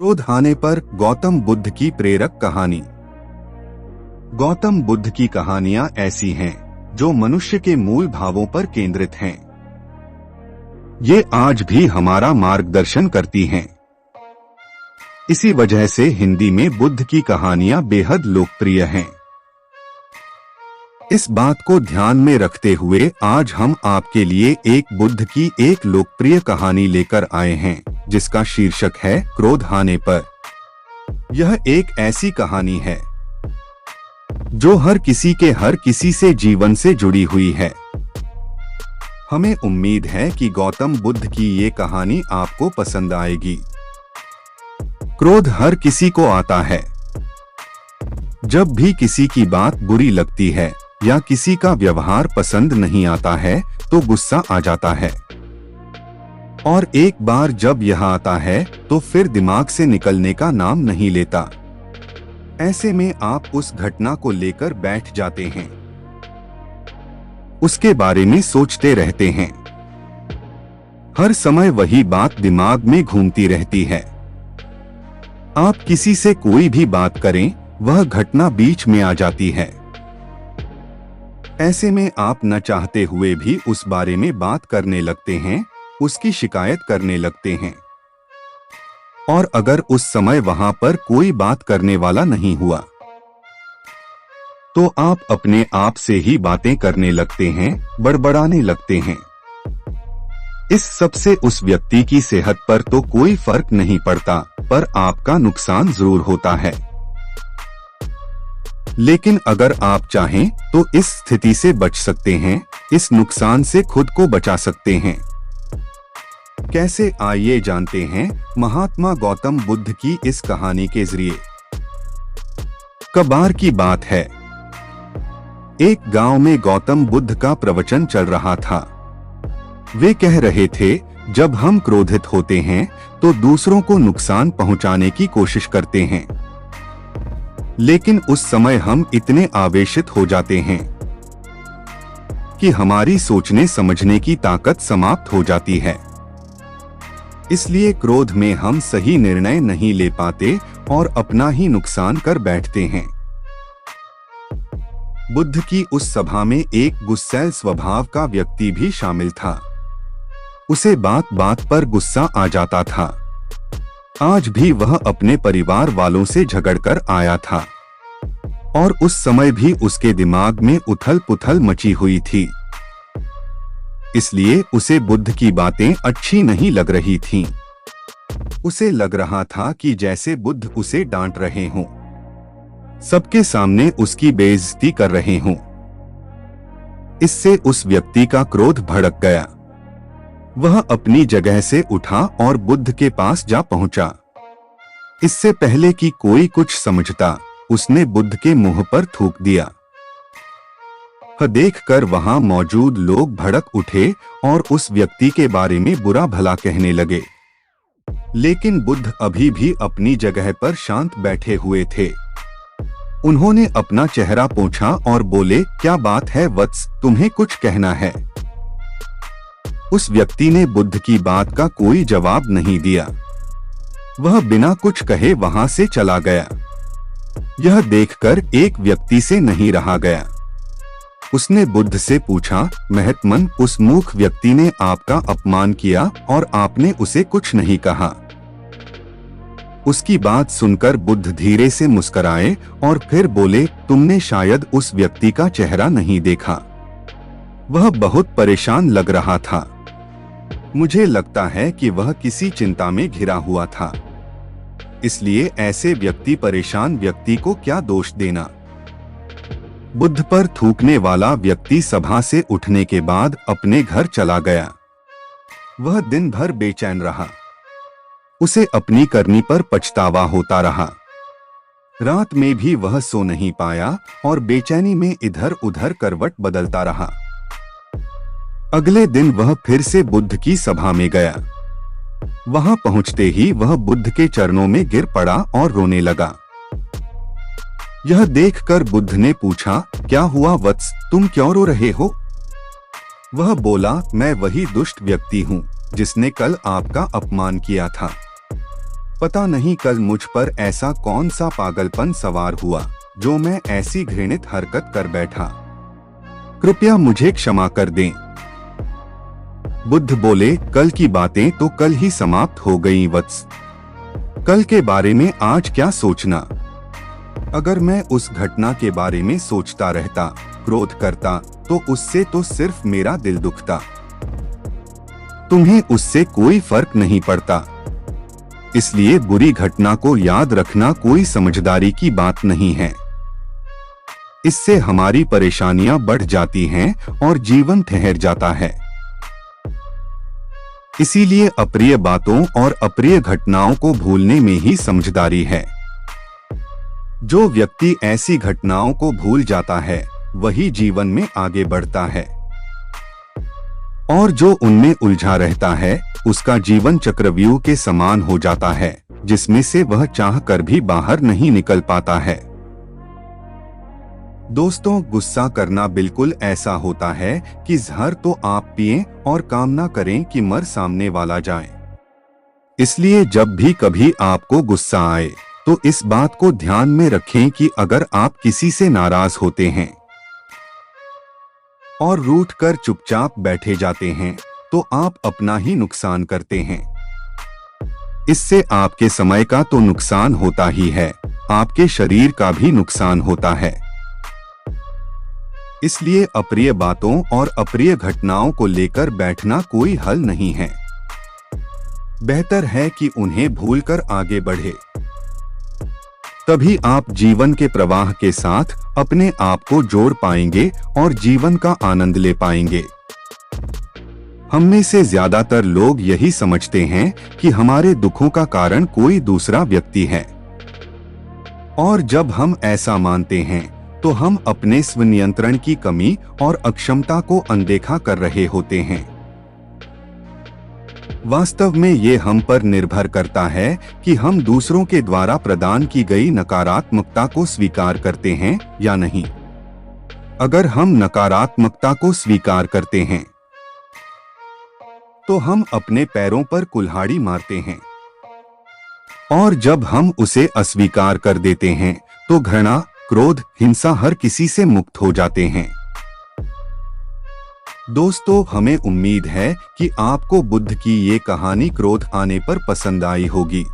क्रोध आने पर गौतम बुद्ध की प्रेरक कहानी। गौतम बुद्ध की कहानियां ऐसी हैं जो मनुष्य के मूल भावों पर केंद्रित हैं। ये आज भी हमारा मार्गदर्शन करती हैं। इसी वजह से हिंदी में बुद्ध की कहानियां बेहद लोकप्रिय हैं। इस बात को ध्यान में रखते हुए आज हम आपके लिए एक बुद्ध की एक लोकप्रिय कहानी लेकर आए हैं, जिसका शीर्षक है क्रोध आने पर। यह एक ऐसी कहानी है जो हर किसी से जीवन से जुड़ी हुई है। हमें उम्मीद है कि गौतम बुद्ध की ये कहानी आपको पसंद आएगी। क्रोध हर किसी को आता है। जब भी किसी की बात बुरी लगती है या किसी का व्यवहार पसंद नहीं आता है तो गुस्सा आ जाता है, और एक बार जब यह आता है तो फिर दिमाग से निकलने का नाम नहीं लेता। ऐसे में आप उस घटना को लेकर बैठ जाते हैं, उसके बारे में सोचते रहते हैं। हर समय वही बात दिमाग में घूमती रहती है। आप किसी से कोई भी बात करें, वह घटना बीच में आ जाती है। ऐसे में आप न चाहते हुए भी उस बारे में बात करने लगते हैं, उसकी शिकायत करने लगते हैं। और अगर उस समय वहां पर कोई बात करने वाला नहीं हुआ तो आप अपने आप से ही बातें करने लगते हैं, बड़बड़ाने लगते हैं। इस सबसे उस व्यक्ति की सेहत पर तो कोई फर्क नहीं पड़ता, पर आपका नुकसान जरूर होता है। लेकिन अगर आप चाहें तो इस स्थिति से बच सकते हैं, इस नुकसान से खुद को बचा सकते हैं। कैसे, आइए जानते हैं महात्मा गौतम बुद्ध की इस कहानी के जरिए। कबार की बात है। एक गांव में गौतम बुद्ध का प्रवचन चल रहा था। वे कह रहे थे, जब हम क्रोधित होते हैं तो दूसरों को नुकसान पहुंचाने की कोशिश करते हैं, लेकिन उस समय हम इतने आवेशित हो जाते हैं कि हमारी सोचने समझने की ताकत समाप्त हो जाती है। इसलिए क्रोध में हम सही निर्णय नहीं ले पाते और अपना ही नुकसान कर बैठते हैं। बुद्ध की उस सभा में एक गुस्सैल स्वभाव का व्यक्ति भी शामिल था। उसे बात बात पर गुस्सा आ जाता था। आज भी वह अपने परिवार वालों से झगड़कर आया था, और उस समय भी उसके दिमाग में उथल पुथल मची हुई थी। इसलिए उसे बुद्ध की बातें अच्छी नहीं लग रही थीं। उसे लग रहा था कि जैसे बुद्ध उसे डांट रहे हों, सबके सामने उसकी बेइज्जती कर रहे हों। इससे उस व्यक्ति का क्रोध भड़क गया। वह अपनी जगह से उठा और बुद्ध के पास जा पहुंचा। इससे पहले कि कोई कुछ समझता, उसने बुद्ध के मुंह पर थूक दिया। देखकर वहां मौजूद लोग भड़क उठे और उस व्यक्ति के बारे में बुरा भला कहने लगे। लेकिन बुद्ध अभी भी अपनी जगह पर शांत बैठे हुए थे। उन्होंने अपना चेहरा पोंछा और बोले, क्या बात है वत्स, तुम्हें कुछ कहना है? उस व्यक्ति ने बुद्ध की बात का कोई जवाब नहीं दिया। वह बिना कुछ कहे वहां से चला गया। यह देखकर एक व्यक्ति से नहीं रहा गया। उसने बुद्ध से पूछा, महात्मन, उस मूर्ख व्यक्ति ने आपका अपमान किया और आपने उसे कुछ नहीं कहा। उसकी बात सुनकर बुद्ध धीरे से मुस्कुराए और फिर बोले, तुमने शायद उस व्यक्ति का चेहरा नहीं देखा। वह बहुत परेशान लग रहा था। मुझे लगता है कि वह किसी चिंता में घिरा हुआ था। इसलिए ऐसे परेशान व्यक्ति को क्या दोष देना। बुद्ध पर थूकने वाला व्यक्ति सभा से उठने के बाद अपने घर चला गया। वह दिन भर बेचैन रहा। उसे अपनी करनी पर पछतावा होता रहा। रात में भी वह सो नहीं पाया और बेचैनी में इधर उधर करवट बदलता रहा। अगले दिन वह फिर से बुद्ध की सभा में गया। वहां पहुंचते ही वह बुद्ध के चरणों में गिर पड़ा और रोने लगा। यह देखकर बुद्ध ने पूछा, क्या हुआ वत्स, तुम क्यों रो रहे हो? वह बोला, मैं वही दुष्ट व्यक्ति हूँ जिसने कल आपका अपमान किया था। पता नहीं कल मुझ पर ऐसा कौन सा पागलपन सवार हुआ जो मैं ऐसी घृणित हरकत कर बैठा। कृपया मुझे क्षमा कर दें। बुद्ध बोले, कल की बातें तो कल ही समाप्त हो गई वत्स। कल के बारे में आज क्या सोचना। अगर मैं उस घटना के बारे में सोचता रहता, क्रोध करता, तो उससे तो सिर्फ मेरा दिल दुखता। तुम्हें उससे कोई फर्क नहीं पड़ता। इसलिए बुरी घटना को याद रखना कोई समझदारी की बात नहीं है। इससे हमारी परेशानियां बढ़ जाती हैं और जीवन ठहर जाता है। इसीलिए अप्रिय बातों और अप्रिय घटनाओं को भूलने में ही समझदारी है। जो व्यक्ति ऐसी घटनाओं को भूल जाता है वही जीवन में आगे बढ़ता है, और जो उनमें उलझा रहता है उसका जीवन चक्रव्यूह के समान हो जाता है, जिसमें से वह चाहकर भी बाहर नहीं निकल पाता है। दोस्तों, गुस्सा करना बिल्कुल ऐसा होता है कि जहर तो आप पिएं और कामना करें कि मर सामने वाला जाए। इसलिए जब भी कभी आपको गुस्सा आए तो इस बात को ध्यान में रखें कि अगर आप किसी से नाराज होते हैं और रूठ कर चुपचाप बैठे जाते हैं तो आप अपना ही नुकसान करते हैं। इससे आपके समय का तो नुकसान होता ही है, आपके शरीर का भी नुकसान होता है। इसलिए अप्रिय बातों और अप्रिय घटनाओं को लेकर बैठना कोई हल नहीं है। बेहतर है कि उन्हें भूलकर आगे बढ़े। तभी आप जीवन के प्रवाह के साथ अपने आप को जोड़ पाएंगे और जीवन का आनंद ले पाएंगे। हम में से ज्यादातर लोग यही समझते हैं कि हमारे दुखों का कारण कोई दूसरा व्यक्ति है, और जब हम ऐसा मानते हैं तो हम अपने स्वनियंत्रण की कमी और अक्षमता को अनदेखा कर रहे होते हैं। वास्तव में ये हम पर निर्भर करता है कि हम दूसरों के द्वारा प्रदान की गई नकारात्मकता को स्वीकार करते हैं या नहीं। अगर हम नकारात्मकता को स्वीकार करते हैं तो हम अपने पैरों पर कुल्हाड़ी मारते हैं, और जब हम उसे अस्वीकार कर देते हैं तो घृणा, क्रोध, हिंसा हर किसी से मुक्त हो जाते हैं। दोस्तों, हमें उम्मीद है कि आपको बुद्ध की ये कहानी क्रोध आने पर पसंद आई होगी।